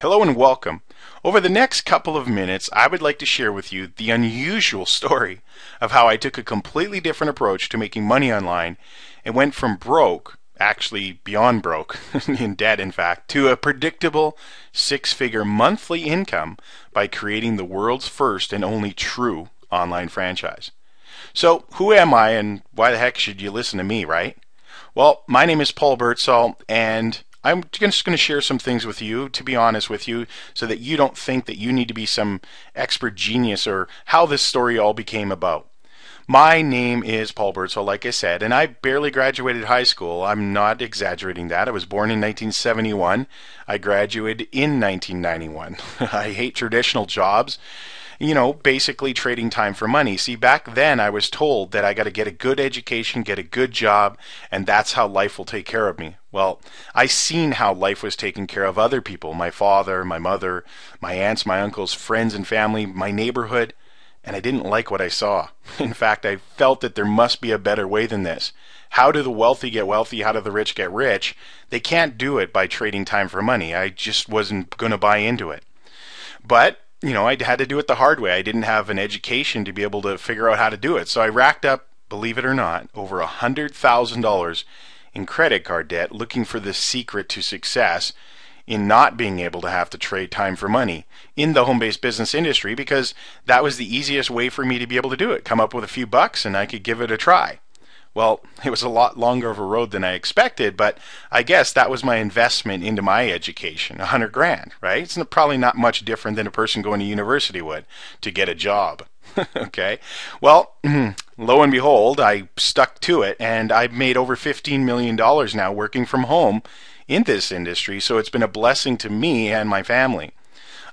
Hello and welcome. Over the next couple of minutes, I would like to share with you the unusual story of how I took a completely different approach to making money online and went from broke, actually beyond broke, in debt in fact, to a predictable six-figure monthly income by creating the world's first and only true online franchise. So, who am I and why the heck should you listen to me, right? Well, my name is Paul Birdsall, and I'm just going to share some things with you, to be honest with you, so that you don't think that you need to be some expert genius or how this story all became about. My name is Paul Birdsall, like I said, and I barely graduated high school. I'm not exaggerating that. I was born in 1971. I graduated in 1991. I hate traditional jobs. Basically trading time for money. See, back then I was told that I got to get a good education, get a good job, and that's how life will take care of me. Well, I seen how life was taking care of other people, my father, my mother, my aunts, my uncles, friends and family, my neighborhood, and I didn't like what I saw. In fact, I felt that there must be a better way than this. How do the wealthy get wealthy? How do the rich get rich? They can't do it by trading time for money. I just wasn't going to buy into it. But I had to do it the hard way. I didn't have an education to be able to figure out how to do it. So I racked up, believe it or not, over $100,000 in credit card debt looking for the secret to success in not being able to have to trade time for money in the home-based business industry, because that was the easiest way for me to be able to do it. Come up with a few bucks and I could give it a try. Well, it was a lot longer of a road than I expected, but I guess that was my investment into my education, $100,000, right? It's probably not much different than a person going to university would to get a job. Okay? Well, lo and behold, I stuck to it, and I've made over $15 million now working from home in this industry, so it's been a blessing to me and my family.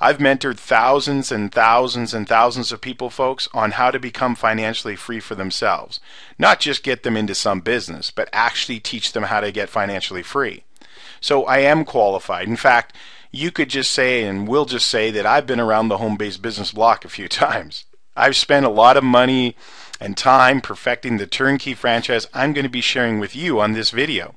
I've mentored thousands and thousands and thousands of people, folks, on how to become financially free for themselves. Not just get them into some business, but actually teach them how to get financially free. So I am qualified. In fact, you could just say, and we'll just say, that I've been around the home-based business block a few times. I've spent a lot of money and time perfecting the turnkey franchise I'm going to be sharing with you on this video.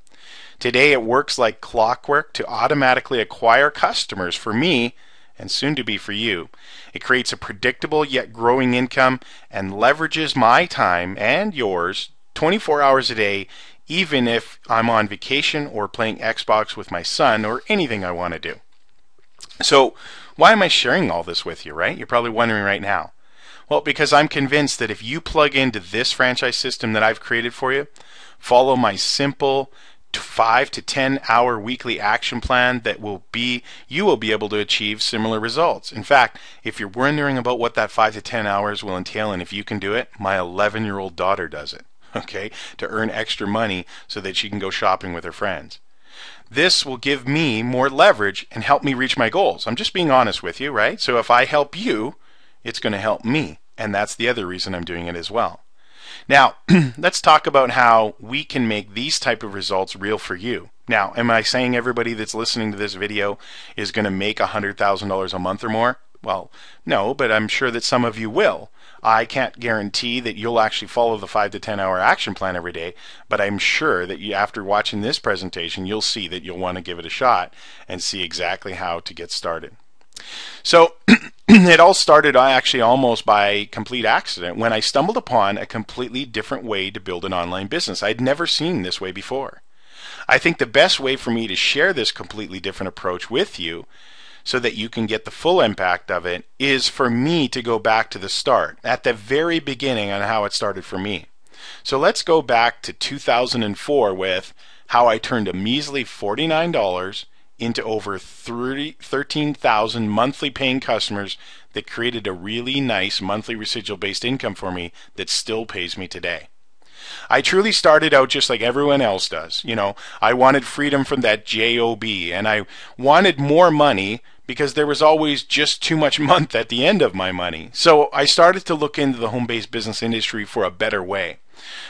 Today it works like clockwork to automatically acquire customers for me and soon to be for you. It creates a predictable yet growing income and leverages my time and yours 24 hours a day, even if I'm on vacation or playing Xbox with my son or anything I want to do. So why am I sharing all this with you, right? You're probably wondering right now. Well, because I'm convinced that if you plug into this franchise system that I've created for you, follow my simple 5 to 10 hour weekly action plan, you will be able to achieve similar results. In fact, if you're wondering about what that 5 to 10 hours will entail and if you can do it, my 11-year-old daughter does it, okay, to earn extra money so that she can go shopping with her friends. This will give me more leverage and help me reach my goals. I'm just being honest with you, right? So if I help you, it's going to help me, and that's the other reason I'm doing it as well. Now, let's talk about how we can make these type of results real for you. Now, am I saying everybody that's listening to this video is going to make $100,000 a month or more? Well, no, but I'm sure that some of you will. I can't guarantee that you'll actually follow the 5 to 10 hour action plan every day, but I'm sure that after watching this presentation, you'll see that you'll want to give it a shot and see exactly how to get started. So it all started actually almost by complete accident when I stumbled upon a completely different way to build an online business. I'd never seen this way before. I think the best way for me to share this completely different approach with you so that you can get the full impact of it is for me to go back to the start, at the very beginning on how it started for me. So let's go back to 2004 with how I turned a measly $49 into over 13,000 monthly paying customers that created a really nice monthly residual based income for me that still pays me today. I truly started out just like everyone else does. I wanted freedom from that job, and I wanted more money because there was always just too much month at the end of my money. So I started to look into the home-based business industry for a better way.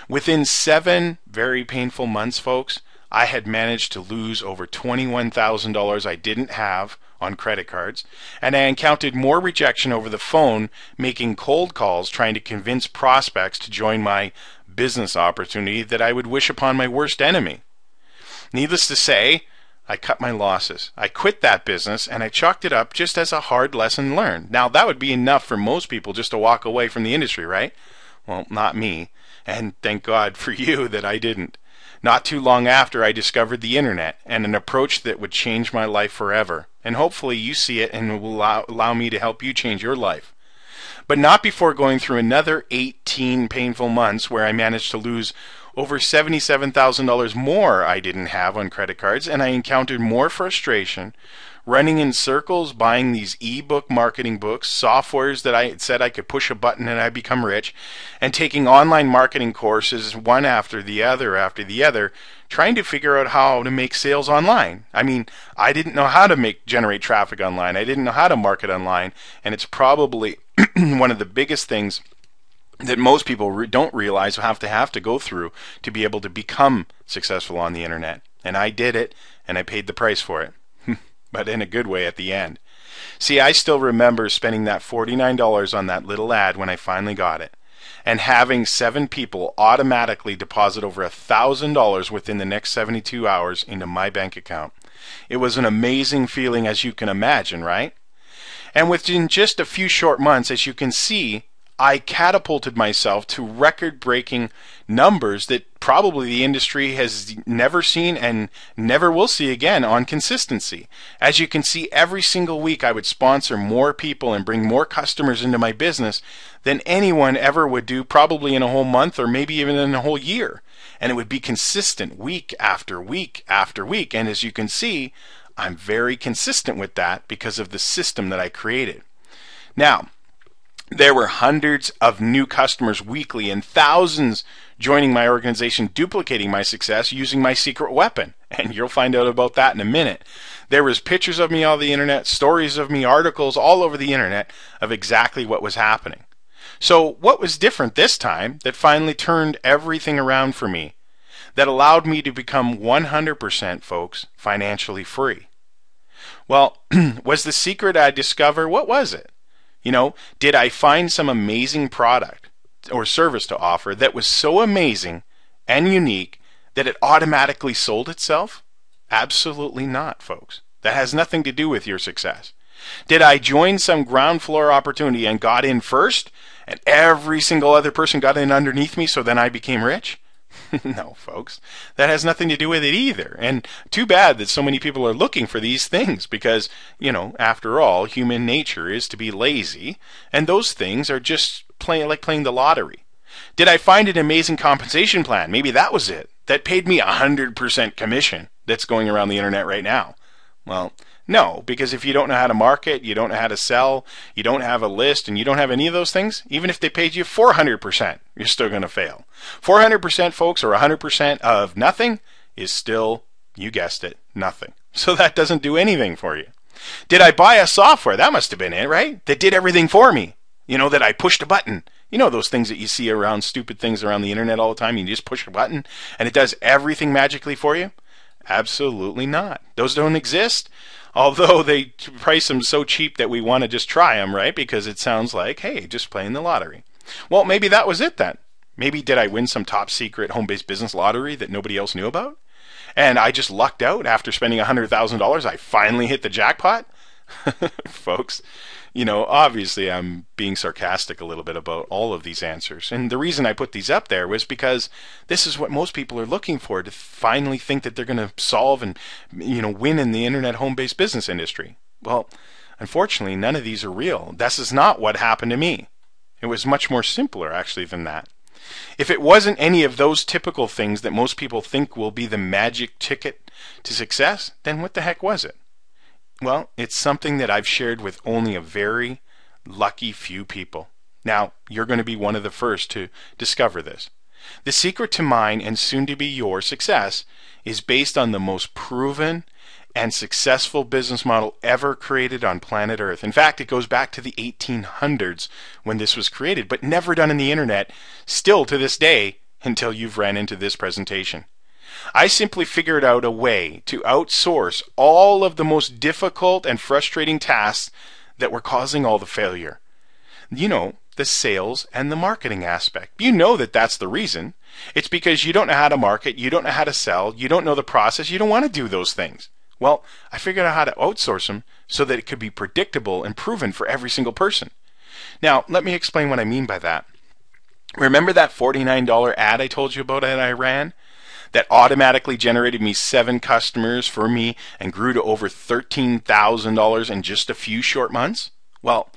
Within 7 very painful months, folks, I had managed to lose over $21,000 I didn't have on credit cards, and I encountered more rejection over the phone, making cold calls trying to convince prospects to join my business opportunity that I would wish upon my worst enemy. Needless to say, I cut my losses. I quit that business and I chalked it up just as a hard lesson learned. Now, that would be enough for most people just to walk away from the industry, right? Well, not me. And thank God for you that I didn't. Not too long after, I discovered the internet and an approach that would change my life forever. And hopefully you see it and will allow me to help you change your life. But not before going through another 18 painful months where I managed to lose over $77,000 more I didn't have on credit cards, and I encountered more frustration, running in circles, buying these ebook marketing books, softwares that I said I could push a button and I'd become rich, and taking online marketing courses one after the other, trying to figure out how to make sales online. I mean, I didn't know how to generate traffic online. I didn't know how to market online, and it's probably one of the biggest things that most people don't realize have to go through to be able to become successful on the internet. And I did it, and I paid the price for it, but in a good way at the end. See, I still remember spending that $49 on that little ad when I finally got it, and having 7 people automatically deposit over $1,000 within the next 72 hours into my bank account. It was an amazing feeling, as you can imagine, right? And within just a few short months, as you can see, I catapulted myself to record-breaking numbers that probably the industry has never seen and never will see again on consistency. As you can see, every single week I would sponsor more people and bring more customers into my business than anyone ever would do, probably in a whole month or maybe even in a whole year. And it would be consistent week after week after week. And as you can see, I'm very consistent with that because of the system that I created. Now, there were hundreds of new customers weekly and thousands joining my organization, duplicating my success using my secret weapon. And you'll find out about that in a minute. There was pictures of me on the internet, stories of me, articles all over the internet of exactly what was happening. So what was different this time that finally turned everything around for me, that allowed me to become 100%, folks, financially free? Well, was the secret I discovered, what was it? You know, did I find some amazing product or service to offer that was so amazing and unique that it automatically sold itself? Absolutely not, folks. That has nothing to do with your success. Did I join some ground floor opportunity and got in first, and every single other person got in underneath me, so then I became rich? No, folks, that has nothing to do with it either. And too bad that so many people are looking for these things because, you know, after all, human nature is to be lazy, and those things are just playing the lottery. Did I find an amazing compensation plan? Maybe that was it. That paid me 100% commission that's going around the internet right now. Well, no, because if you don't know how to market, you don't know how to sell, you don't have a list, and you don't have any of those things, even if they paid you 400%, you're still going to fail. 400%, folks, or 100% of nothing is still, you guessed it, nothing. So that doesn't do anything for you. Did I buy a software? That must have been it, right? That did everything for me. You know, that I pushed a button. You know those things that you see around, stupid things around the internet all the time, you just push a button and it does everything magically for you? Absolutely not. Those don't exist. Although they price them so cheap that we want to just try them, right? Because it sounds like, hey, just playing the lottery. Well, maybe that was it then. Maybe did I win some top secret home-based business lottery that nobody else knew about? And I just lucked out after spending $100,000. I finally hit the jackpot? Folks, you know, obviously I'm being sarcastic a little bit about all of these answers. And the reason I put these up there was because this is what most people are looking for, to finally think that they're going to solve and, you know, win in the internet home-based business industry. Well, unfortunately, none of these are real. This is not what happened to me. It was much more simpler, actually, than that. If it wasn't any of those typical things that most people think will be the magic ticket to success, then what the heck was it? Well, it's something that I've shared with only a very lucky few people. Now, you're going to be one of the first to discover this. The secret to mine and soon to be your success is based on the most proven and successful business model ever created on planet Earth. In fact, it goes back to the 1800s when this was created, but never done in the internet, still to this day, until you've ran into this presentation. I simply figured out a way to outsource all of the most difficult and frustrating tasks that were causing all the failure. You know, the sales and the marketing aspect. You know that that's the reason. It's because you don't know how to market, you don't know how to sell, you don't know the process, you don't want to do those things. Well, I figured out how to outsource them so that it could be predictable and proven for every single person. Now, let me explain what I mean by that. Remember that $49 ad I told you about that I ran? That automatically generated me 7 customers for me and grew to over $13,000 in just a few short months? Well,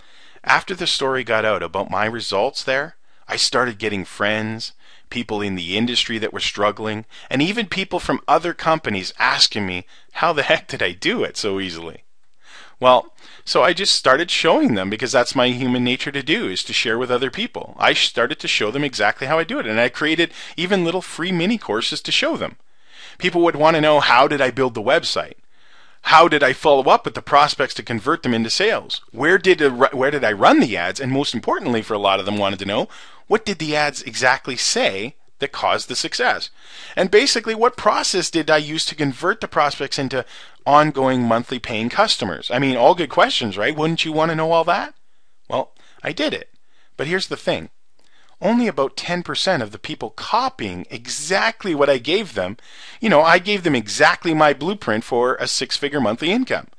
after the story got out about my results there, I started getting friends, people in the industry that were struggling, and even people from other companies asking me, how the heck did I do it so easily? Well, so I just started showing them, because that's my human nature to do, is to share with other people. I started to show them exactly how I do it, and I created even little free mini courses to show them. People would want to know, how did I build the website? How did I follow up with the prospects to convert them into sales? Where did I run the ads? And most importantly, for a lot of them, wanted to know, what did the ads exactly say that caused the success? And basically, what process did I use to convert the prospects into ongoing monthly paying customers? I mean, all good questions, right? Wouldn't you want to know all that? Well, I did it. But here's the thing. Only about 10% of the people copying exactly what I gave them, I gave them exactly my blueprint for a 6-figure monthly income.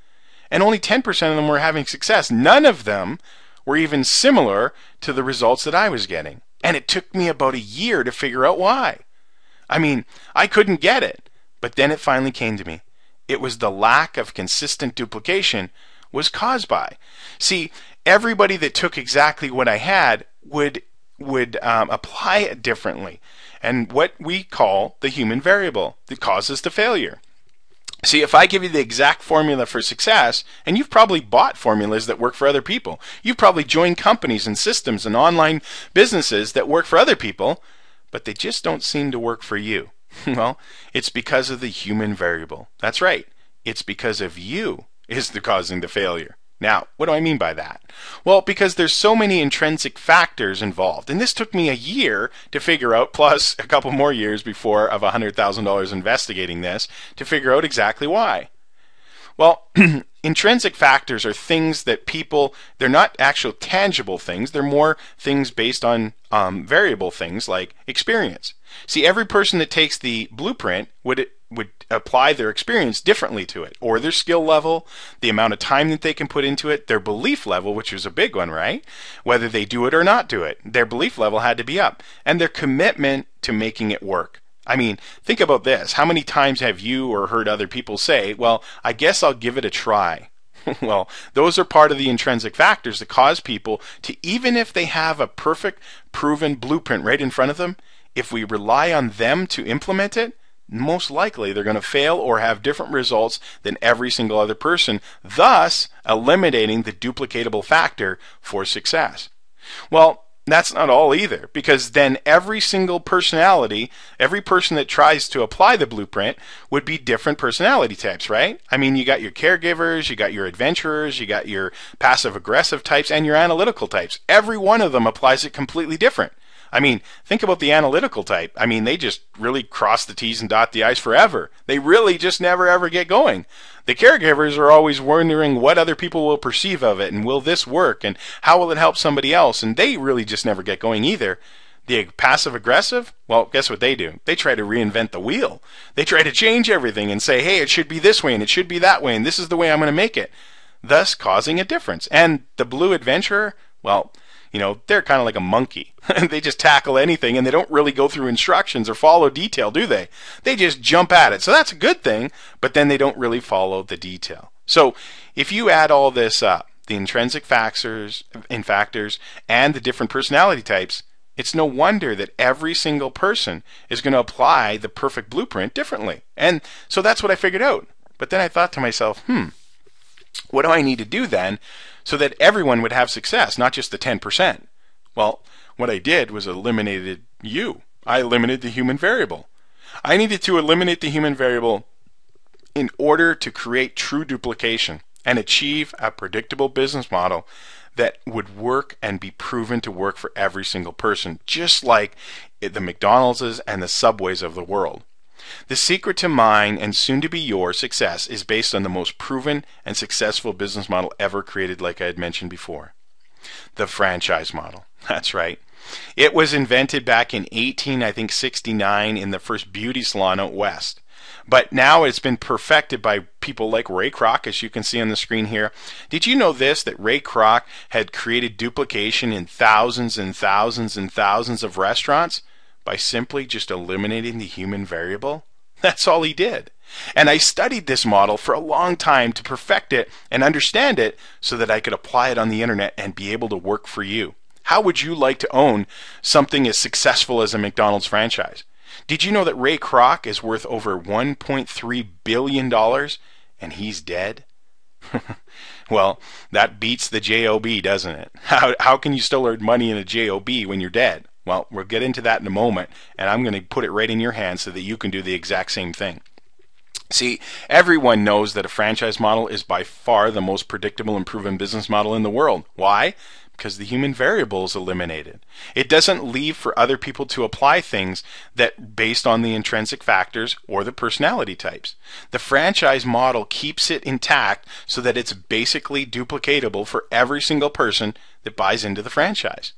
And only 10% of them were having success. None of them were even similar to the results that I was getting. And it took me about a year to figure out why. I mean, I couldn't get it. But then it finally came to me. It was the lack of consistent duplication was caused by. See, everybody that took exactly what I had would apply it differently, and what we call the human variable that causes the failure. See, if I give you the exact formula for success, and you've probably bought formulas that work for other people, you've probably joined companies and systems and online businesses that work for other people, but they just don't seem to work for you. Well, it's because of the human variable. That's right. It's because of you is the causing the failure. Now, what do I mean by that? Well, because there's so many intrinsic factors involved, and this took me a year to figure out, plus a couple more years before of $100,000 investigating this, to figure out exactly why. Well, intrinsic factors are things that they're not actual tangible things, they're more things based on variable things like experience. See, every person that takes the blueprint would apply their experience differently to it, or their skill level, the amount of time that they can put into it, their belief level, which is a big one, right? Whether they do it or not do it, their belief level had to be up, and their commitment to making it work. I mean, think about this. How many times have you or heard other people say, well, I guess I'll give it a try? Well, those are part of the intrinsic factors that cause people to, even if they have a perfect, proven blueprint right in front of them, if we rely on them to implement it, most likely they're going to fail or have different results than every single other person, thus eliminating the duplicatable factor for success. Well, that's not all either, because then every single personality, every person that tries to apply the blueprint would be different personality types, right? I mean, you got your caregivers, you got your adventurers, you got your passive-aggressive types, and your analytical types. Every one of them applies it completely different. I mean, think about the analytical type. I mean, they just really cross the T's and dot the I's forever. They really just never ever get going. The caregivers are always wondering what other people will perceive of it, and will this work, and how will it help somebody else, and they really just never get going either. The passive aggressive, well, guess what they do? They try to reinvent the wheel. They try to change everything and say, hey, it should be this way, and it should be that way, and this is the way I'm going to make it, thus causing a difference. And the blue adventurer, well, they're kind of like a monkey. They just tackle anything, and they don't really go through instructions or follow detail, do they? They just jump at it. So that's a good thing, but then they don't really follow the detail. So if you add all this up, the intrinsic factors and the different personality types, it's no wonder that every single person is going to apply the perfect blueprint differently. And so that's what I figured out. But then I thought to myself, what do I need to do then so that everyone would have success, not just the 10%? Well, what I did was eliminated you. I eliminated the human variable. I needed to eliminate the human variable in order to create true duplication and achieve a predictable business model that would work and be proven to work for every single person, just like the McDonald's and the Subways of the world. The secret to mine and soon to be your success is based on the most proven and successful business model ever created, like I had mentioned before. The franchise model. That's right. It was invented back in 1869 in the first beauty salon out west. But now it's been perfected by people like Ray Kroc, as you can see on the screen here. Did you know this, that Ray Kroc had created duplication in thousands and thousands and thousands of restaurants by simply just eliminating the human variable? That's all he did. And I studied this model for a long time to perfect it and understand it so that I could apply it on the internet and be able to work for you. How would you like to own something as successful as a McDonald's franchise? Did you know that Ray Kroc is worth over $1.3 billion and he's dead? Well, that beats the JOB, doesn't it? How can you still earn money in a JOB when you're dead? Well, we'll get into that in a moment, and I'm going to put it right in your hands so that you can do the exact same thing. See, everyone knows that a franchise model is by far the most predictable and proven business model in the world. Why? Because the human variable is eliminated. It doesn't leave for other people to apply things that based on the intrinsic factors or the personality types. The franchise model keeps it intact so that it's basically duplicatable for every single person that buys into the franchise.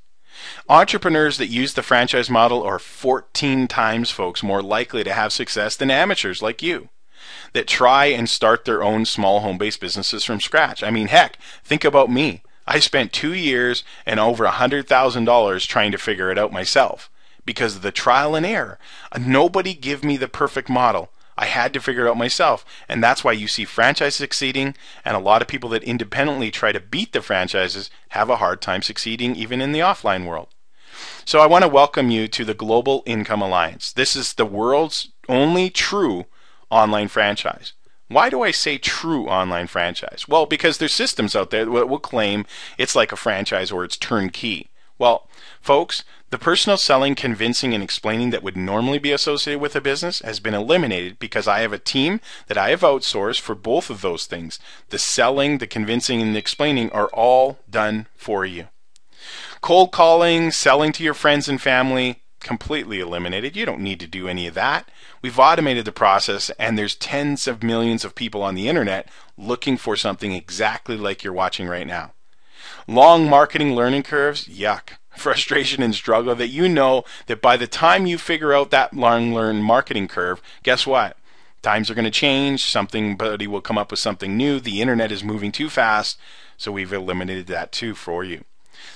Entrepreneurs that use the franchise model are 14 times, folks, more likely to have success than amateurs like you that try and start their own small home-based businesses from scratch. I mean, heck, think about me. I spent 2 years and over $100,000 trying to figure it out myself because of the trial and error. Nobody gave me the perfect model. I had to figure it out myself, and that's why you see franchise succeeding, and a lot of people that independently try to beat the franchises have a hard time succeeding even in the offline world. So I want to welcome you to the Global Income Alliance. This is the world's only true online franchise. Why do I say true online franchise? Well, because there's systems out there that will claim it's like a franchise or it's turnkey. Well, folks, the personal selling, convincing, and explaining that would normally be associated with a business has been eliminated because I have a team that I have outsourced for both of those things. The selling, the convincing, and the explaining are all done for you. Cold calling, selling to your friends and family, completely eliminated. You don't need to do any of that. We've automated the process, and there's tens of millions of people on the internet looking for something exactly like you're watching right now. Long marketing learning curves, yuck. Frustration and struggle that you know that by the time you figure out that long learn marketing curve, guess what? Times are going to change, somebody will come up with something new, the internet is moving too fast, so we've eliminated that too for you.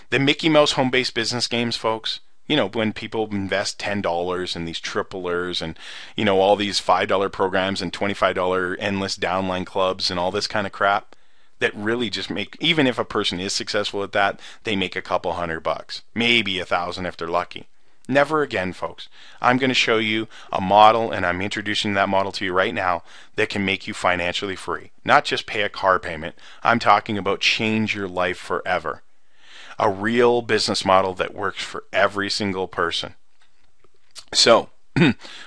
The Mickey Mouse home-based business games, folks, you know, when people invest $10 in these triplers and, you know, all these $5 programs and $25 endless downline clubs and all this kind of crap, that really just make, even if a person is successful at that, they make a couple $100, maybe $1,000 if they're lucky. Never again, folks. I'm going to show you a model, and I'm introducing that model to you right now, that can make you financially free. Not just pay a car payment. I'm talking about change your life forever. A real business model that works for every single person. So,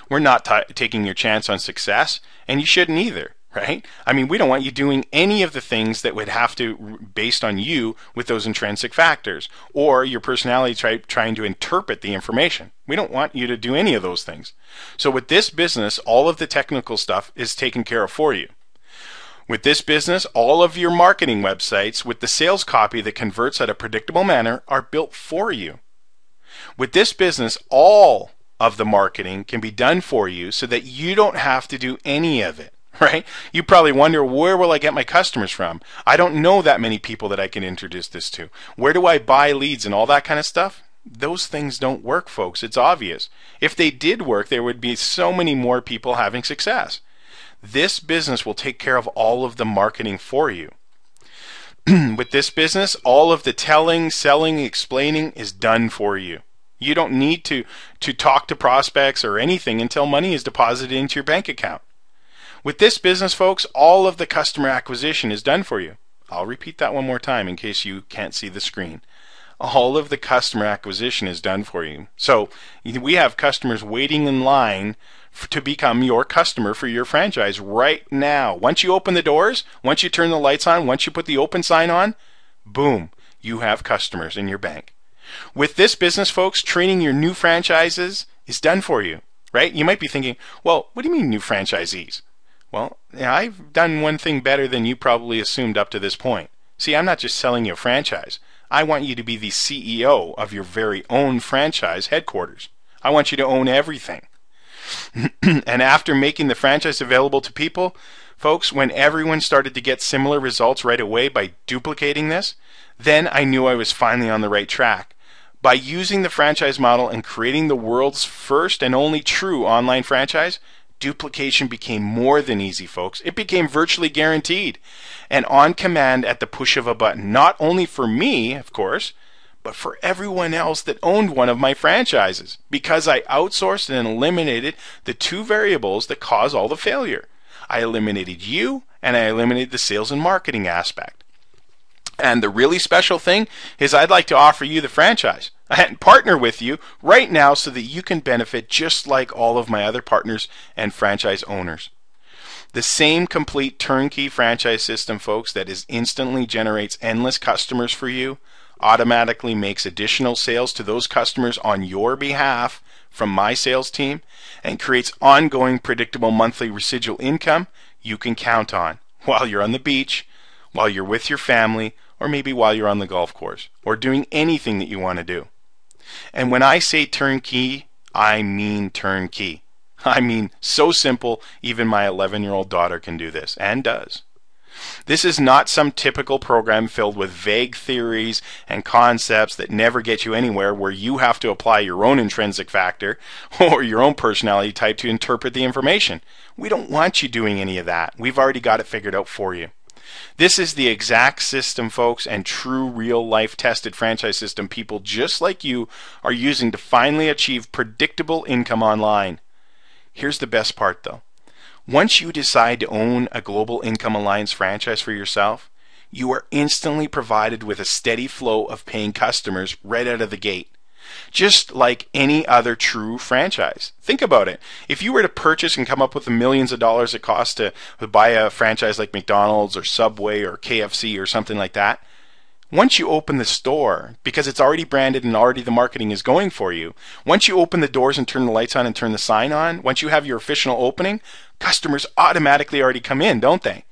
we're not taking your chance on success, and you shouldn't either. Right? I mean, we don't want you doing any of the things that would have to, based on you with those intrinsic factors, or your personality trying to interpret the information. We don't want you to do any of those things. So with this business, all of the technical stuff is taken care of for you. With this business, all of your marketing websites with the sales copy that converts at a predictable manner are built for you. With this business, all of the marketing can be done for you so that you don't have to do any of it. Right? You probably wonder, where will I get my customers from? I don't know that many people that I can introduce this to. Where do I buy leads and all that kind of stuff? Those things don't work, folks. It's obvious. If they did work, there would be so many more people having success. This business will take care of all of the marketing for you. With this business, all of the telling, selling, explaining is done for you. You don't need to talk to prospects or anything until money is deposited into your bank account. With this business, folks, all of the customer acquisition is done for you. I'll repeat that one more time in case you can't see the screen. All of the customer acquisition is done for you. So we have customers waiting in line to become your customer for your franchise right now. Once you open the doors, once you turn the lights on, once you put the open sign on, boom, you have customers in your bank. With this business, folks, training your new franchises is done for you, right? You might be thinking, well, what do you mean new franchisees? Well, I've done one thing better than you probably assumed up to this point. See, I'm not just selling you a franchise. I want you to be the CEO of your very own franchise headquarters. I want you to own everything. And after making the franchise available to people, folks, when everyone started to get similar results right away by duplicating this, then I knew I was finally on the right track. By using the franchise model and creating the world's first and only true online franchise, duplication became more than easy, folks. It became virtually guaranteed and on command at the push of a button, not only for me, of course, but for everyone else that owned one of my franchises, because I outsourced and eliminated the two variables that cause all the failure. I eliminated you, and I eliminated the sales and marketing aspect. And the really special thing is I'd like to offer you the franchise and partner with you right now so that you can benefit just like all of my other partners and franchise owners. The same complete turnkey franchise system, folks, that instantly generates endless customers for you, automatically makes additional sales to those customers on your behalf from my sales team, and creates ongoing predictable monthly residual income you can count on while you're on the beach, while you're with your family, or maybe while you're on the golf course, or doing anything that you want to do. And when I say turnkey, I mean turnkey. I mean so simple, even my 11-year-old daughter can do this, and does. This is not some typical program filled with vague theories and concepts that never get you anywhere, where you have to apply your own intrinsic factor or your own personality type to interpret the information. We don't want you doing any of that. We've already got it figured out for you. This is the exact system, folks, and true real-life tested franchise system people just like you are using to finally achieve predictable income online. Here's the best part, though. Once you decide to own a Global Income Alliance franchise for yourself, you are instantly provided with a steady flow of paying customers right out of the gate, just like any other true franchise. Think about it. If you were to purchase and come up with the millions of dollars it costs to buy a franchise like McDonald's or Subway or KFC or something like that, once you open the store, because it's already branded and already the marketing is going for you, once you open the doors and turn the lights on and turn the sign on, once you have your official opening, customers automatically already come in, don't they?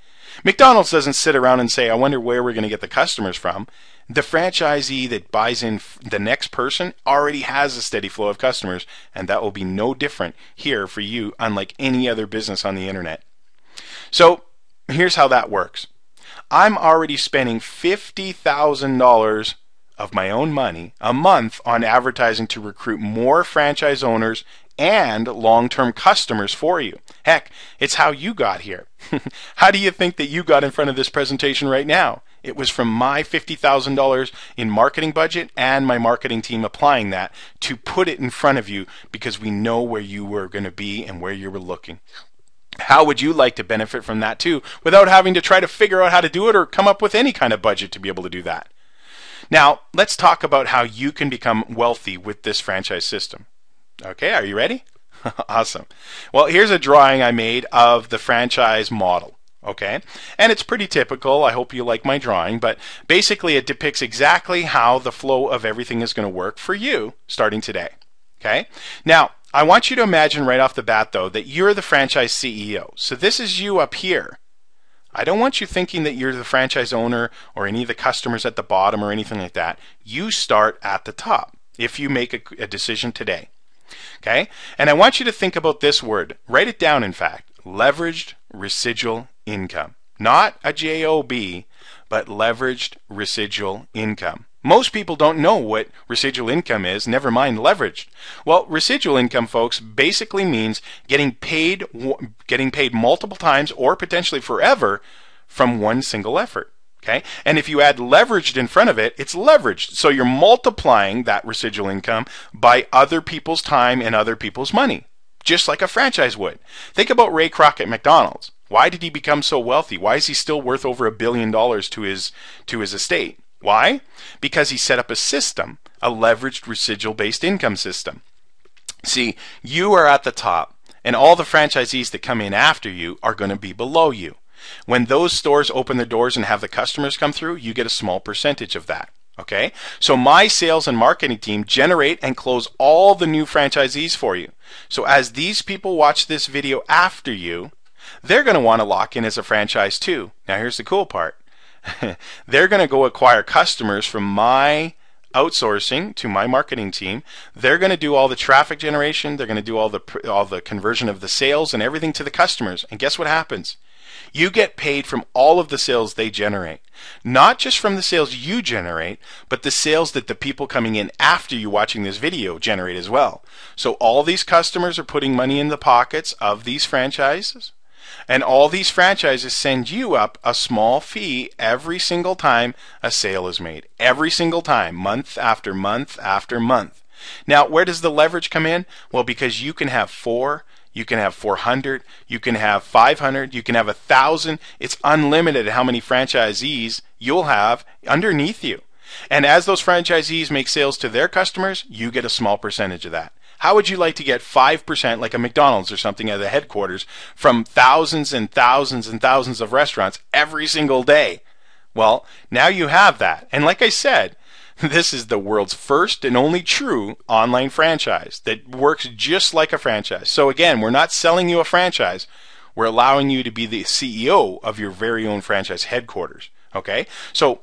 McDonald's doesn't sit around and say, I wonder where we're going to get the customers from. The franchisee that buys in the next person already has a steady flow of customers, and that will be no different here for you, unlike any other business on the internet. So here's how that works. I'm already spending $50,000 of my own money a month on advertising to recruit more franchise owners and long-term customers for you. Heck, it's how you got here. How do you think that you got in front of this presentation right now? It was from my $50,000 in marketing budget and my marketing team applying that to put it in front of you, because we know where you were going to be and where you were looking. How would you like to benefit from that too, without having to try to figure out how to do it or come up with any kind of budget to be able to do that? Now, let's talk about how you can become wealthy with this franchise system. Okay, are you ready? Awesome. Well, here's a drawing I made of the franchise model. Okay, and it's pretty typical. I hope you like my drawing, but basically it depicts exactly how the flow of everything is going to work for you starting today. Okay, now I want you to imagine right off the bat, though, that you're the franchise CEO. So this is you up here. I don't want you thinking that you're the franchise owner or any of the customers at the bottom or anything like that. You start at the top if you make a decision today. Okay, and I want you to think about this word. Write it down, in fact. Leveraged residual income. Not a JOB, but leveraged residual income. Most people don't know what residual income is, never mind leveraged. Well, residual income, folks, basically means getting paid multiple times or potentially forever from one single effort. Okay? And if you add leveraged in front of it, it's leveraged. So you're multiplying that residual income by other people's time and other people's money, just like a franchise would. Think about Ray Kroc at McDonald's. Why did he become so wealthy? Why is he still worth over $1 billion to his estate? Why? Because he set up a system, a leveraged residual-based income system. See, you are at the top, and all the franchisees that come in after you are going to be below you. When those stores open their doors and have the customers come through, you get a small percentage of that. Okay? So my sales and marketing team generate and close all the new franchisees for you. So as these people watch this video after you, they're going to want to lock in as a franchise too. Now here's the cool part. They're going to go acquire customers from my outsourcing to my marketing team. They're going to do all the traffic generation. They're going to do all the conversion of the sales and everything to the customers. And guess what happens? You get paid from all of the sales they generate. Not just from the sales you generate, but the sales that the people coming in after you watching this video generate as well. So all these customers are putting money in the pockets of these franchises, and all these franchises send you up a small fee every single time a sale is made. Every single time, month after month after month. Now, where does the leverage come in? Well, because you can have 4, you can have 400, you can have 500, you can have 1,000. It's unlimited how many franchisees you'll have underneath you. And as those franchisees make sales to their customers, you get a small percentage of that. How would you like to get 5%, like a McDonald's or something at the headquarters, from thousands and thousands and thousands of restaurants every single day? Well, now you have that. And like I said, this is the world's first and only true online franchise that works just like a franchise. So again, we're not selling you a franchise. We're allowing you to be the CEO of your very own franchise headquarters. Okay? So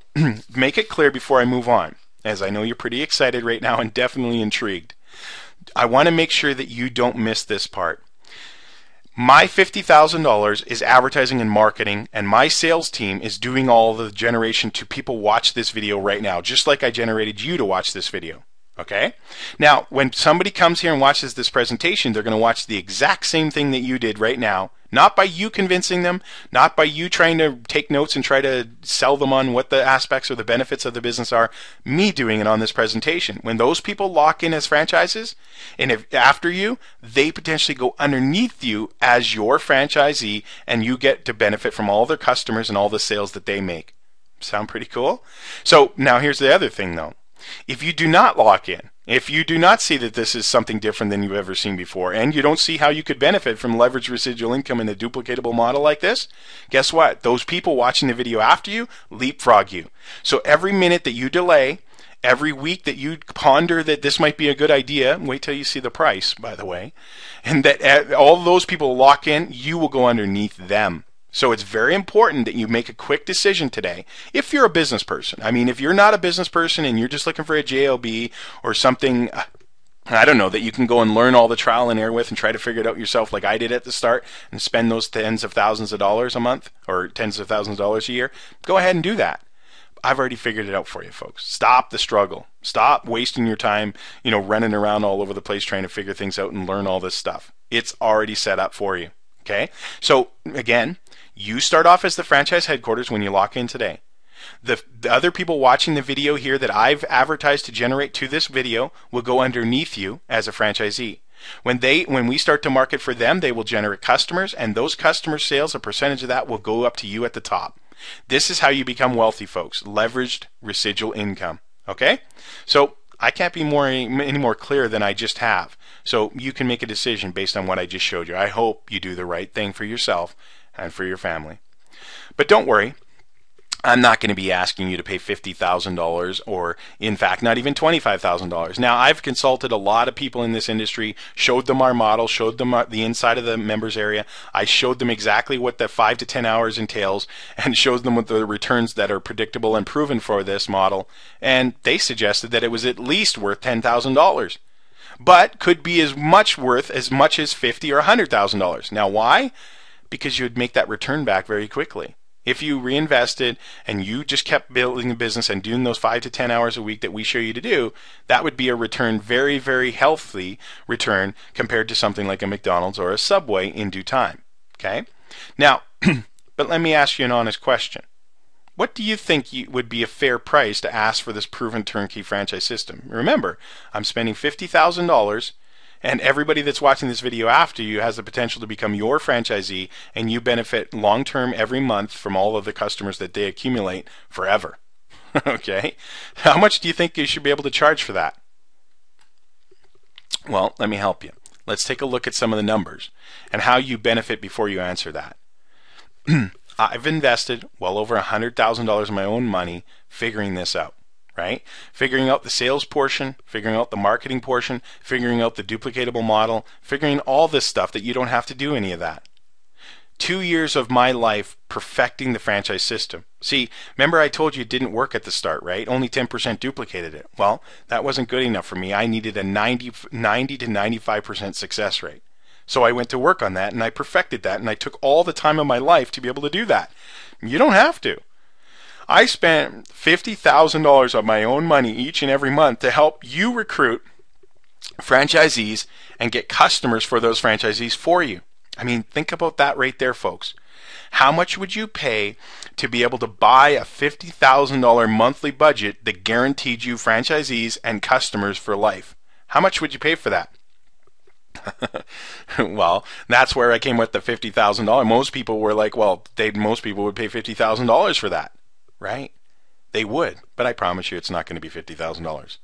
make it clear before I move on, as I know you're pretty excited right now and definitely intrigued. I want to make sure that you don't miss this part. My $50,000 is advertising and marketing, and my sales team is doing all the generation to people watch this video right now, just like I generated you to watch this video. Okay? Now, when somebody comes here and watches this presentation, they're going to watch the exact same thing that you did right now, not by you convincing them, not by you trying to take notes and try to sell them on what the aspects or the benefits of the business are, me doing it on this presentation. When those people lock in as franchises, and if after you, they potentially go underneath you as your franchisee, and you get to benefit from all their customers and all the sales that they make. Sound pretty cool? So now here's the other thing though. If you do not lock in, if you do not see that this is something different than you've ever seen before, and you don't see how you could benefit from leveraged residual income in a duplicatable model like this, guess what? Those people watching the video after you leapfrog you. So every minute that you delay, every week that you ponder that this might be a good idea, wait till you see the price, by the way, and that all those people lock in, you will go underneath them. So it's very important that you make a quick decision today. If you're a business person, I mean, if you're not a business person and you're just looking for a JOB or something, I don't know, that you can go and learn all the trial and error with and try to figure it out yourself like I did at the start and spend those tens of thousands of dollars a month or tens of thousands of dollars a year, go ahead and do that. I've already figured it out for you, folks. Stop the struggle. Stop wasting your time, running around all over the place trying to figure things out and learn all this stuff. It's already set up for you. Okay? So, again, you start off as the franchise headquarters when you lock in today. The other people watching the video here that I've advertised to generate to this video will go underneath you as a franchisee. When we start to market for them, they will generate customers, and those customer sales, a percentage of that will go up to you at the top. This is how you become wealthy, folks. Leveraged residual income. Okay? So I can't be any more clear than I just have. So you can make a decision based on what I just showed you. I hope you do the right thing for yourself and for your family. But don't worry, I'm not going to be asking you to pay $50,000 or, in fact, not even $25,000. Now, I've consulted a lot of people in this industry, showed them our model, showed them the inside of the members area. I showed them exactly what the 5 to 10 hours entails and showed them what the returns that are predictable and proven for this model. And they suggested that it was at least worth $10,000, but could be as much worth as much as $50,000 or $100,000. Now, why? Because you would make that return back very quickly. If you reinvested and you just kept building the business and doing those 5 to 10 hours a week that we show you to do, that would be a return, very, very healthy return compared to something like a McDonald's or a Subway in due time. Okay? Now, but let me ask you an honest question. What do you think would be a fair price to ask for this proven turnkey franchise system? Remember, I'm spending $50,000, and everybody that's watching this video after you has the potential to become your franchisee, and you benefit long-term every month from all of the customers that they accumulate forever. Okay? How much do you think you should be able to charge for that? Well, let me help you. Let's take a look at some of the numbers and how you benefit before you answer that. I've invested well over $100,000 of my own money figuring this out, right? Figuring out the sales portion, figuring out the marketing portion, figuring out the duplicatable model, figuring all this stuff that you don't have to do any of that. 2 years of my life perfecting the franchise system. See, remember I told you it didn't work at the start, right? Only 10% duplicated it. Well, that wasn't good enough for me. I needed a 90 to 95% success rate. So I went to work on that and I perfected that, and I took all the time of my life to be able to do that. You don't have to. I spent $50,000 of my own money each and every month to help you recruit franchisees and get customers for those franchisees for you. I mean, think about that right there, folks. How much would you pay to be able to buy a $50,000 monthly budget that guaranteed you franchisees and customers for life? How much would you pay for that? Well, that's where I came with the $50,000. Most people were like, well, most people would pay $50,000 for that, right? They would, but I promise you it's not going to be $50,000.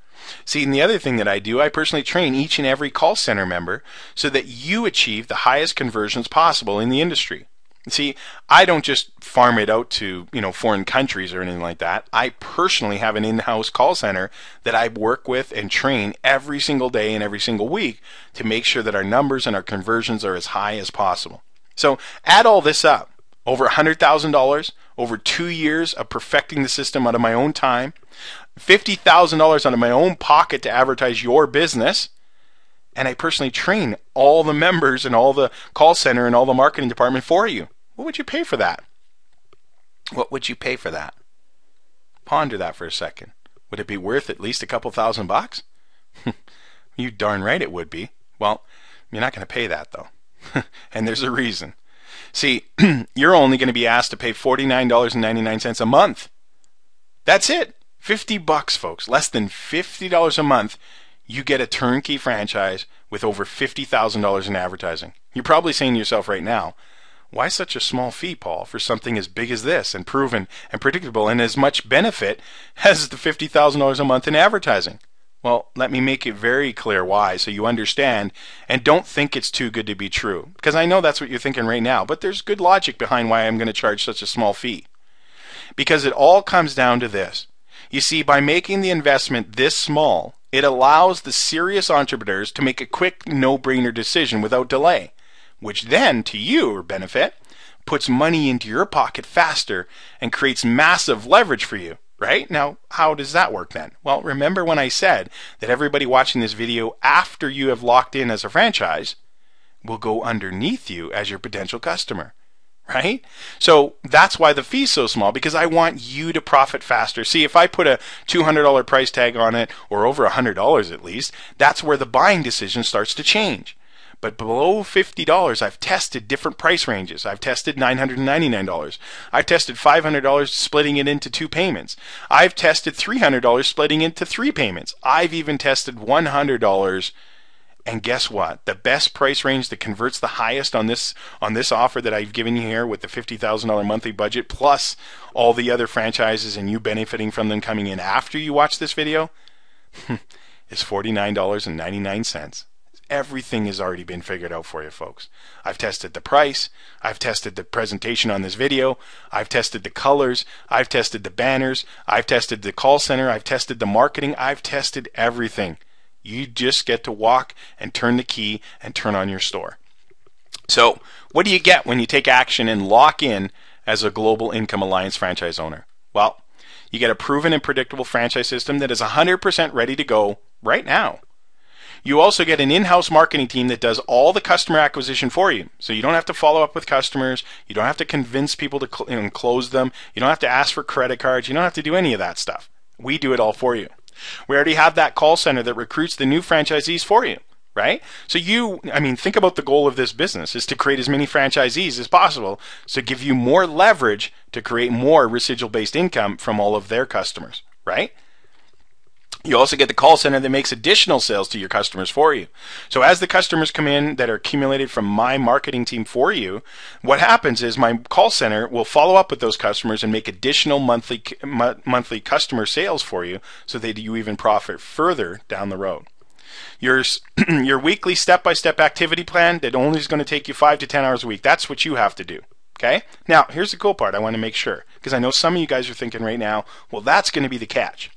See, and the other thing that I do, I personally train each and every call center member so that you achieve the highest conversions possible in the industry. See, I don't just farm it out to, foreign countries or anything like that. I personally have an in-house call center that I work with and train every single day and every single week to make sure that our numbers and our conversions are as high as possible. So add all this up. Over $100,000, over 2 years of perfecting the system out of my own time, $50,000 out of my own pocket to advertise your business, and I personally train all the members and all the call center and all the marketing department for you. What would you pay for that? What would you pay for that? Ponder that for a second. Would it be worth at least a couple $1,000? You darn right it would be. Well, you're not going to pay that though. And there's a reason. See, you're only going to be asked to pay $49.99 a month. That's it. $50, folks. Less than $50 a month. You get a turnkey franchise with over $50,000 in advertising. You're probably saying to yourself right now, why such a small fee, Paul, for something as big as this and proven and predictable and as much benefit as the $50,000 a month in advertising? Well, let me make it very clear why so you understand and don't think it's too good to be true. Because I know that's what you're thinking right now, but there's good logic behind why I'm going to charge such a small fee. Because it all comes down to this. You see, by making the investment this small, it allows the serious entrepreneurs to make a quick, no-brainer decision without delay, which then, to your benefit, puts money into your pocket faster and creates massive leverage for you, right? Now, how does that work then? Well, remember when I said that everybody watching this video after you have locked in as a franchise will go underneath you as your potential customer. Right? So that's why the fee's so small, because I want you to profit faster. See, if I put a $200 price tag on it, or over $100 at least, that's where the buying decision starts to change. But below $50, I've tested different price ranges. I've tested $999. I've tested $500 splitting it into 2 payments. I've tested $300 splitting into 3 payments. I've even tested $100. And guess what? The best price range that converts the highest on this offer that I've given you here with the $50,000 monthly budget plus all the other franchises and you benefiting from them coming in after you watch this video is $49.99. Everything has already been figured out for you, folks. I've tested the price. I've tested the presentation on this video. I've tested the colors. I've tested the banners. I've tested the call center. I've tested the marketing. I've tested everything. You just get to walk and turn the key and turn on your store. So what do you get when you take action and lock in as a Global Income Alliance franchise owner? Well, you get a proven and predictable franchise system that is 100% ready to go right now. You also get an in-house marketing team that does all the customer acquisition for you. So you don't have to follow up with customers. You don't have to convince people to close them. You don't have to ask for credit cards. You don't have to do any of that stuff. We do it all for you. We already have that call center that recruits the new franchisees for you, right? So think about the goal of this business is to create as many franchisees as possible to give you more leverage to create more residual-based income from all of their customers, right? You also get the call center that makes additional sales to your customers for you. So as the customers come in that are accumulated from my marketing team for you, what happens is my call center will follow up with those customers and make additional monthly customer sales for you so that you even profit further down the road. Your weekly step-by-step activity plan that only is going to take you 5 to 10 hours a week, that's what you have to do. Okay? Now, here's the cool part I want to make sure, because I know some of you guys are thinking right now, well, that's going to be the catch.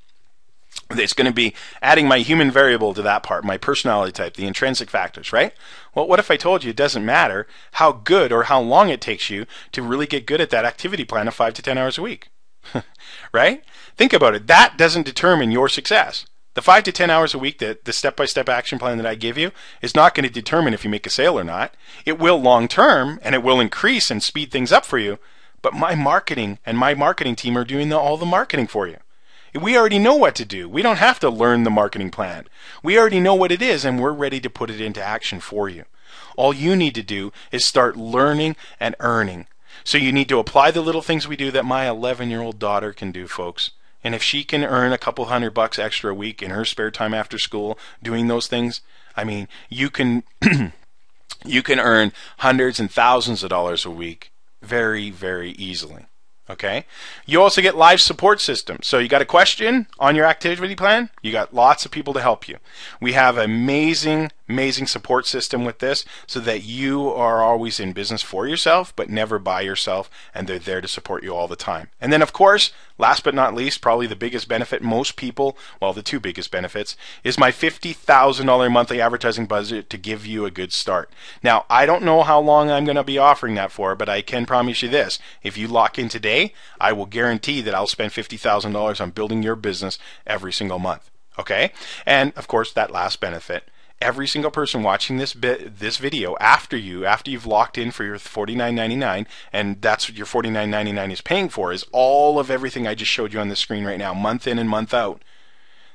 It's going to be adding my human variable to that part, my personality type, the intrinsic factors, right? Well, what if I told you it doesn't matter how good or how long it takes you to really get good at that activity plan of 5 to 10 hours a week? Right? Think about it. That doesn't determine your success. The 5 to 10 hours a week, the step-by-step action plan that I give you, is not going to determine if you make a sale or not. It will long term, and it will increase and speed things up for you, but my marketing and my marketing team are doing all the marketing for you. We already know what to do. We don't have to learn the marketing plan. We already know what it is, and we're ready to put it into action for you. All you need to do is start learning and earning. So you need to apply the little things we do that my 11-year-old daughter can do, folks. And if she can earn a couple $100 extra a week in her spare time after school doing those things, I mean, you can you can earn hundreds and thousands of dollars a week very, very easily. Okay? You also get live support systems. So you got a question on your activity plan, you got lots of people to help you. We have an amazing support system with this so that you are always in business for yourself but never by yourself, and they're there to support you all the time. And then of course, last but not least, probably the biggest benefit most people, well, the two biggest benefits, is my $50,000 monthly advertising budget to give you a good start. Now, I don't know how long I'm going to be offering that for, but I can promise you this. If you lock in today, I will guarantee that I'll spend $50,000 on building your business every single month. Okay? And of course, that last benefit, every single person watching this video after you've locked in for your $49.99, and that's what your $49.99 is paying for, is all of everything I just showed you on the screen right now, month in and month out.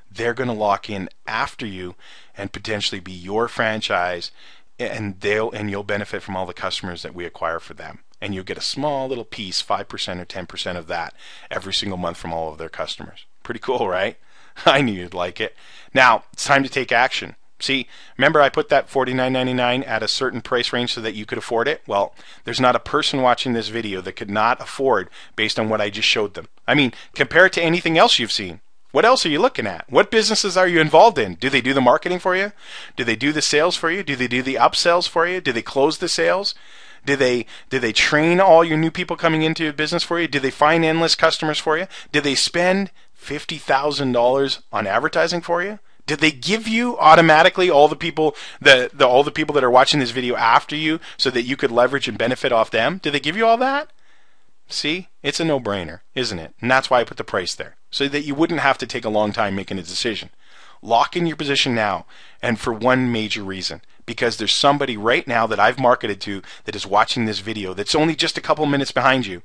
They're going to lock in after you and potentially be your franchise, and you'll benefit from all the customers that we acquire for them. And you'll get a small little piece, 5% or 10% of that every single month from all of their customers. Pretty cool, right? I knew you'd like it. Now, it's time to take action. See, remember I put that $49.99 at a certain price range so that you could afford it? Well, there's not a person watching this video that could not afford based on what I just showed them. I mean, compare it to anything else you've seen. What else are you looking at? What businesses are you involved in? Do they do the marketing for you? Do they do the sales for you? Do they do the upsells for you? Do they close the sales? Do they train all your new people coming into your business for you? Do they find endless customers for you? Do they spend $50,000 on advertising for you? Did they give you automatically all the people that are watching this video after you so that you could leverage and benefit off them? Did they give you all that? See, it's a no-brainer, isn't it? And that's why I put the price there, so that you wouldn't have to take a long time making a decision. Lock in your position now, and for one major reason, because there's somebody right now that I've marketed to that is watching this video that's only just a couple minutes behind you,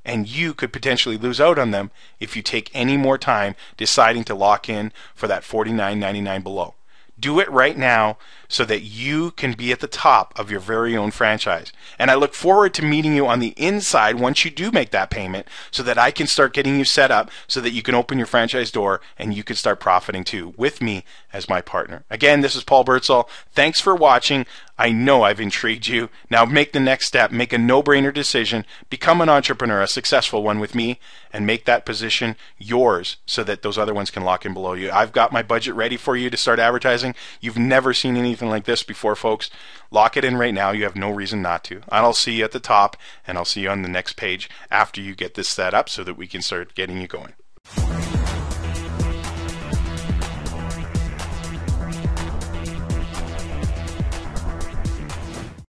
and you could potentially lose out on them if you take any more time deciding to lock in for that $49.99 below. Do it right now so that you can be at the top of your very own franchise. And I look forward to meeting you on the inside once you do make that payment, so that I can start getting you set up so that you can open your franchise door and you can start profiting too, with me as my partner. Again, this is Paul Birdsall. Thanks for watching. I know I've intrigued you. Now make the next step. Make a no-brainer decision. Become an entrepreneur, a successful one with me, and make that position yours so that those other ones can lock in below you. I've got my budget ready for you to start advertising. You've never seen anything like this before, folks. Lock it in right now. You have no reason not to. And I'll see you at the top, and I'll see you on the next page after you get this set up so that we can start getting you going.